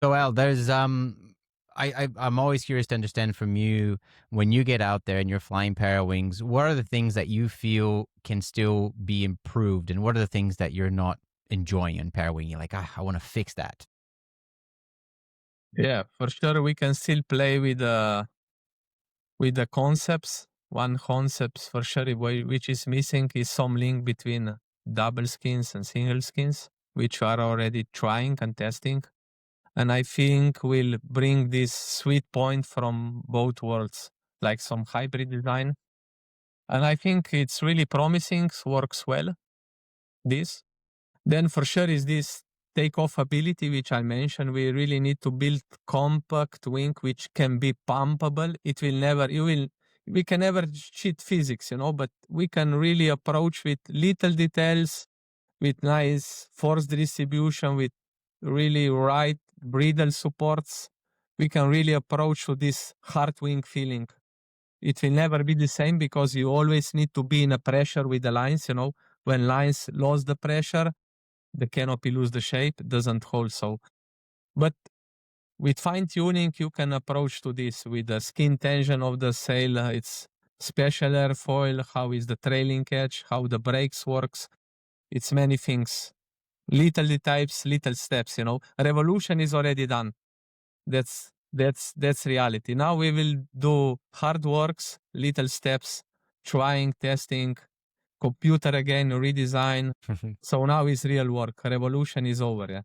So Al, there's I'm always curious to understand from you when you get out there and you're flying Parawings, what are the things that you feel can still be improved, and what are the things that you're not enjoying in Parawing? You're like, I want to fix that. Yeah, for sure we can still play with the concepts. One concept for sure which is missing is some link between double skins and single skins, which we are already trying and testing. And I think we'll bring this sweet point from both worlds, like some hybrid design. And I think it's really promising, works well. This. Then for sure is this takeoff ability, which I mentioned. We really need to build compact wing, which can be pumpable. It will never, we can never cheat physics, but we can really approach with little details, with nice force distribution, with really right bridle supports. We can really approach to this hard wing feeling. It will never be the same because you always need to be in a pressure with the lines, when lines lose the pressure, the canopy lose the shape, doesn't hold. So, but with fine tuning, you can approach to this with the skin tension of the sail. It's special airfoil. How is the trailing edge? How the brakes works? It's many things. Little details, little steps. Revolution is already done. That's reality. Now we will do hard works, little steps, trying, testing, computer again, redesign. So now is real work. Revolution is over. Yeah.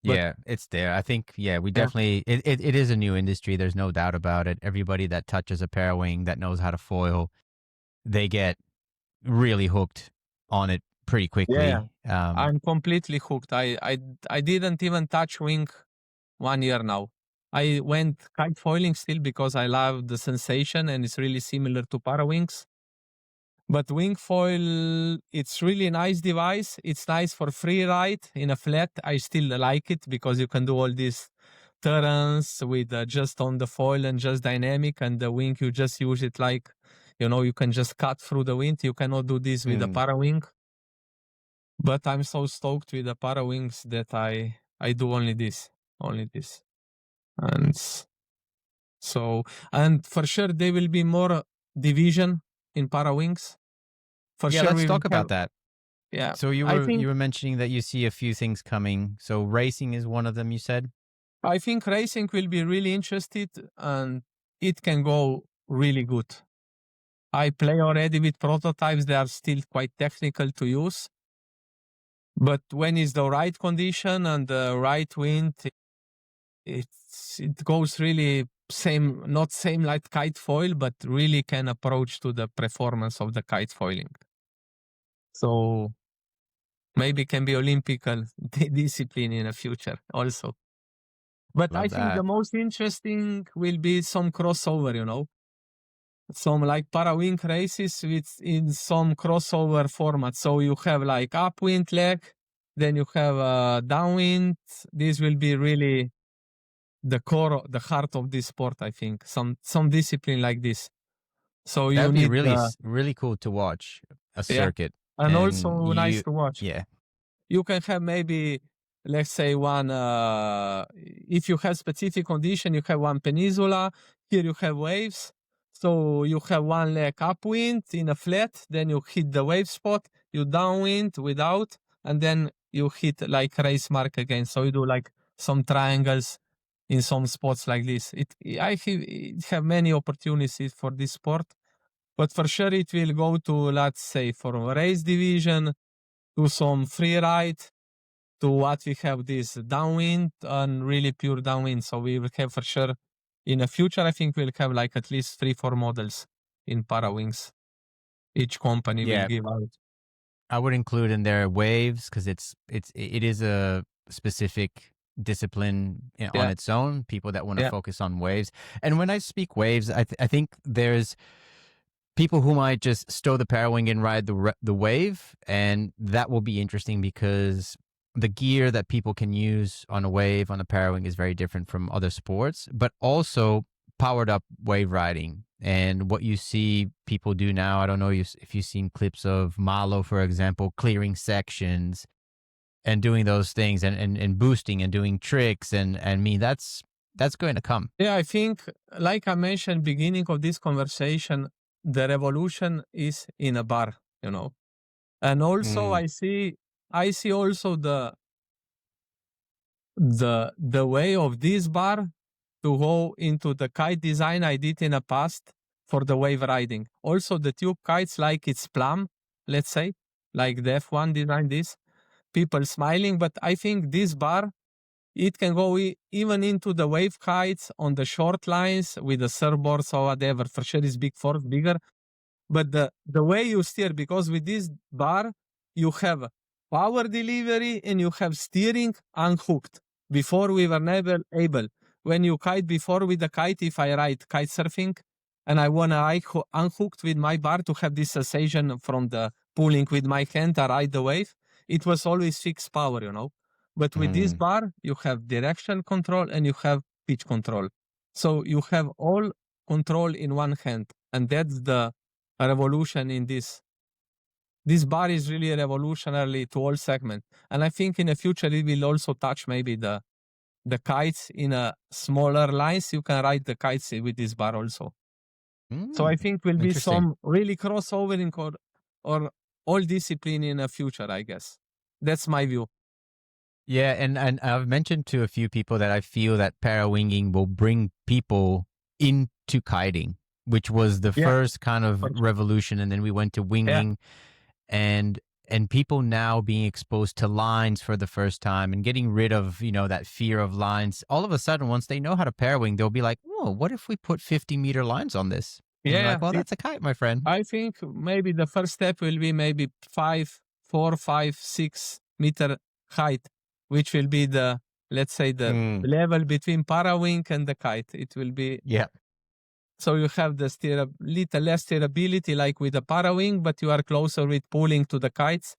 Yeah, it's there. I think, we definitely, it is a new industry. There's no doubt about it. Everybody that touches a Parawing that knows how to foil, they get really hooked on it pretty quickly. Yeah. I'm completely hooked. I didn't even touch wing 1 year now. I went kite foiling still because I love the sensation and it's really similar to Parawings. But wing foil, it's really nice device. It's nice for free ride in a flat. I still like it because you can do all these turns with just on the foil and just dynamic, and the wing you just use it like, you can just cut through the wind. You cannot do this with a Parawing. But I'm so stoked with the Parawings that I do only this. And so, and for sure there will be more division in Parawings. For sure, let's talk about that. Yeah. So you were mentioning that you see a few things coming. So racing is one of them, you said? I think racing will be really interested and it can go really good. I play already with prototypes. They are still quite technical to use. But when it's the right condition and the right wind, it goes really not same like kite foil, but really can approach to the performance of the kite foiling. So maybe can be Olympical discipline in the future also. But I think the most interesting will be some crossover, some like Parawing races in some crossover format. So you have like upwind leg, then you have downwind. This will be really the core, the heart of this sport, I think. Some discipline like this. So that'd be really cool to watch a circuit. And also nice to watch. Yeah. You can have maybe, let's say one, if you have specific condition, you have one peninsula, here you have waves. So you have one leg upwind in a flat, then you hit the wave spot, you downwind without, and then you hit like race mark again. So you do like some triangles in some spots like this. I have many opportunities for this sport, but for sure it will go to, let's say, for race division, to some free ride, to what we have this downwind and really pure downwind. So we will have for sure in the future, I think we'll have like at least 3-4 models in Parawings. Each company will give out. I would include in there waves because it is a specific discipline on its own. People that want to focus on waves. And when I speak waves, I think there's people who might just stow the Parawing and ride the wave, and that will be interesting because the gear that people can use on a wave on a Parawing is very different from other sports, but also powered up wave riding. And what you see people do now, I don't know if you've seen clips of Malo, for example, clearing sections and doing those things and boosting and doing tricks. And I mean, that's going to come. Yeah, I think, like I mentioned, beginning of this conversation, the revolution is in a bar, and also I see also the way of this bar to go into the kite design I did in the past for the wave riding. Also the tube kites, like it's plum, let's say, like the F1 design this, people smiling, but I think this bar, it can go even into the wave kites on the short lines with the surfboards or whatever. For sure it's bigger, but the way you steer, because with this bar, you have power delivery and you have steering unhooked. Before we were never able. When you kite before with the kite, if I ride kite surfing and I want to unhooked with my bar to have this sensation from the pulling with my hand to ride the wave, it was always fixed power, But with this bar, you have direction control and you have pitch control. So you have all control in one hand. And that's the revolution in this. This bar is really revolutionary to all segments. And I think in the future, it will also touch maybe the kites in a smaller lines. You can ride the kites with this bar also. So I think will be some really crossovering or all discipline in the future, I guess. That's my view. Yeah, and I've mentioned to a few people that I feel that parawinging will bring people into kiting, which was the first kind of revolution, and then we went to winging, and people now being exposed to lines for the first time and getting rid of, that fear of lines. All of a sudden, once they know how to parawing, they'll be like, "Oh, what if we put 50-meter lines on this?" And you're like, well, that's a kite, my friend. I think maybe the first step will be maybe 4, 5, 6 meter height, which will be the, let's say, the level between parawing and the kite. It will be so you have the little less steerability like with the parawing, but you are closer with pulling to the kites.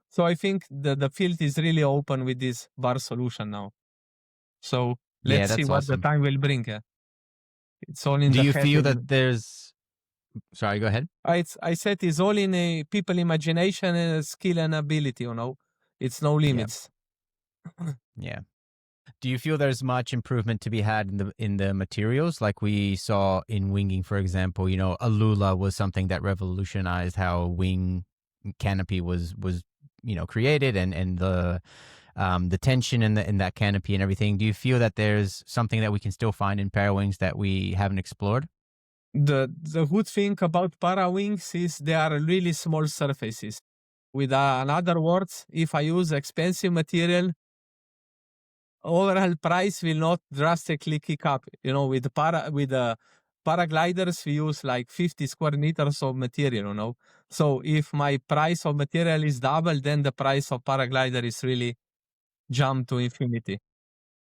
So I think the field is really open with this bar solution now. So let's see what the time will bring. It's all in Do you feel that there's... Sorry, go ahead. I said it's all in a people imagination and skill and ability, It's no limits. Yeah. Do you feel there's much improvement to be had in the materials, like we saw in winging, for example? Alula was something that revolutionized how wing canopy was created, and the tension in that canopy and everything. Do you feel that there's something that we can still find in parawings that we haven't explored? The good thing about parawings is they are really small surfaces. With in other words, if I use expensive material, overall price will not drastically kick up. With the paragliders, we use like 50 square meters of material, So if my price of material is double, then the price of paraglider is really jump to infinity.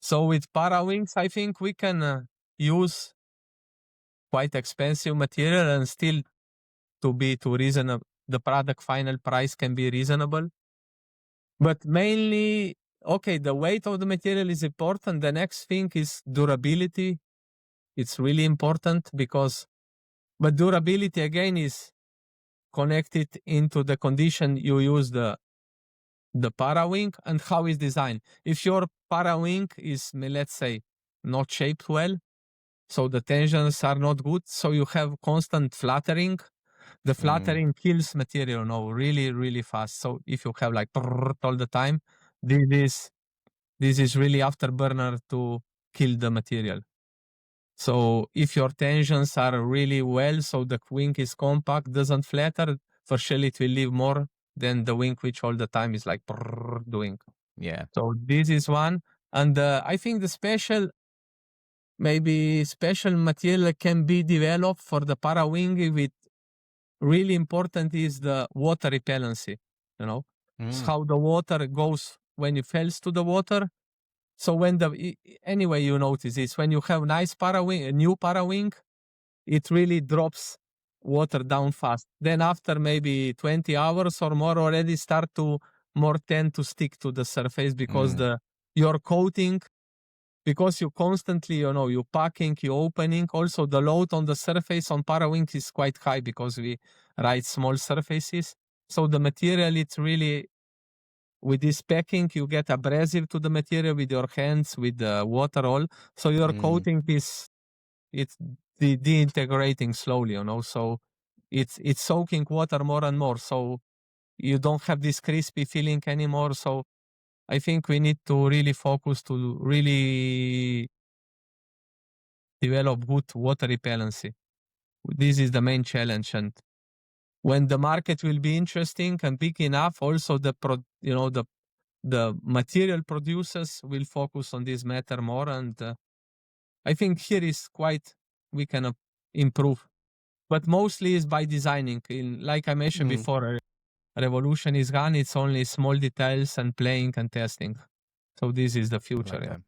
So with parawings, I think we can use quite expensive material and still to reasonable. The product final price can be reasonable. But mainly, the weight of the material is important. The next thing is durability. It's really important but durability again is connected into the condition you use the parawing and how it's designed. If your parawing is, let's say, not shaped well, so the tensions are not good, so you have constant fluttering. The fluttering kills material really, really fast. So if you have like all the time, this is really afterburner to kill the material. So if your tensions are really well, so the wing is compact, doesn't flatter, for sure it will leave more than the wing which all the time is like doing. Yeah. So this is one. And I think the special material can be developed for the parawing with really important is the water repellency, It's how the water goes when it falls to the water. So anyway, you notice this, when you have nice parawing, a new parawing, it really drops water down fast. Then after maybe 20 hours or more already start to more tend to stick to the surface because your coating, because you constantly, you packing, you opening. Also the load on the surface on parawing is quite high because we ride small surfaces. So the material, it's really with this packing, you get abrasive to the material with your hands, with the water all. So your coating is, it's deintegrating slowly, so it's soaking water more and more. So you don't have this crispy feeling anymore. So I think we need to really focus to really develop good water repellency. This is the main challenge. And when the market will be interesting and big enough, also the material producers will focus on this matter more. And I think here is we can improve. But mostly is by designing. Like I mentioned before, revolution is gone. It's only small details and playing and testing. So this is the future.